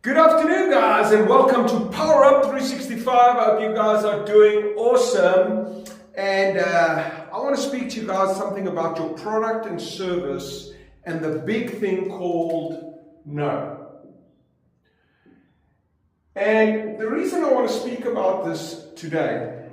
Good afternoon, guys, and welcome to Power Up 365. I hope you guys are doing awesome. And I want to speak to you guys something about your product and service and the big thing called no. And the reason I want to speak about this today,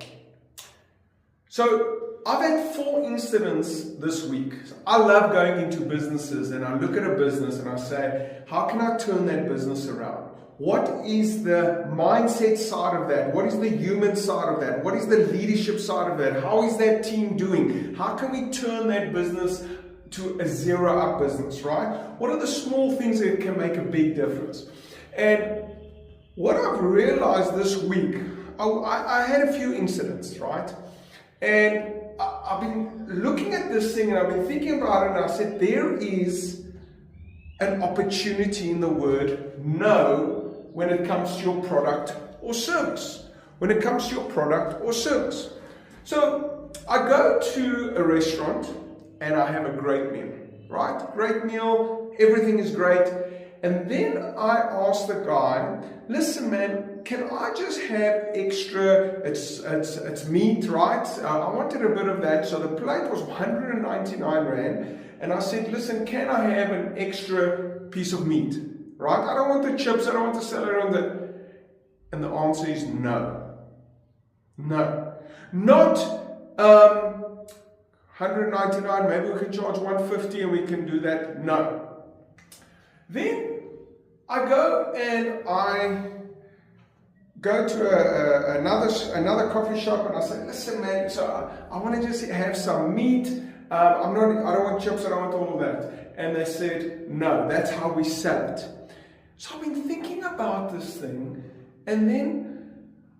so I've had 4 incidents this week. I love going into businesses and I look at a business and I say, how can I turn that business around? What is the mindset side of that? What is the human side of that? What is the leadership side of that? How is that team doing? How can we turn that business to a zero-up business, right? What are the small things that can make a big difference? And what I've realized this week, I had a few incidents, right? And I've been looking at this thing and I've been thinking about it, and I said, there is an opportunity in the word no when it comes to your product or service. When it comes to your product or service. So I go to a restaurant and I have a great meal, right? Great meal, everything is great. And then I ask the guy, listen man, can I just have extra, it's meat, right? I wanted a bit of that. So the plate was 199 Rand. And I said, listen, can I have an extra piece of meat, right? I don't want the chips, I don't want the celery on the... And the answer is no. No. Not 199, maybe we can charge 150 and we can do that. No. Then I go and I go to another coffee shop and I say, listen man, so I want to just have some meat. I don't want chips, I don't want all of that. And they said, no, that's how we sell it. So I've been thinking about this thing, and then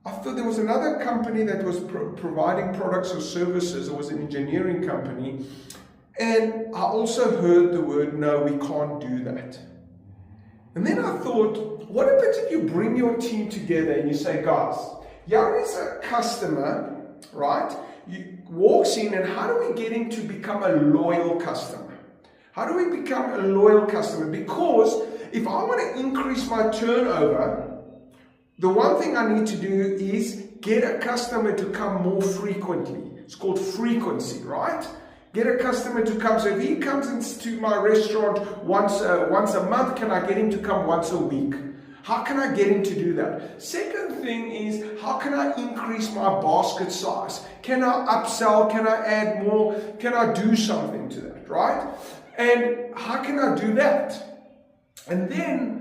I thought there was another company that was providing products or services. It was an engineering company. And I also heard the word, no, we can't do that. And then I thought, what if you bring your team together and you say, guys, here is a customer, right? He walks in, and how do we get him to become a loyal customer? How do we become a loyal customer? Because if I want to increase my turnover, the one thing I need to do is get a customer to come more frequently. It's called frequency, right? Get a customer to come. So if he comes into my restaurant once a month, can I get him to come once a week? How can I get him to do that? Second thing is, how can I increase my basket size? Can I upsell? Can I add more? Can I do something to that, right? And how can I do that? And then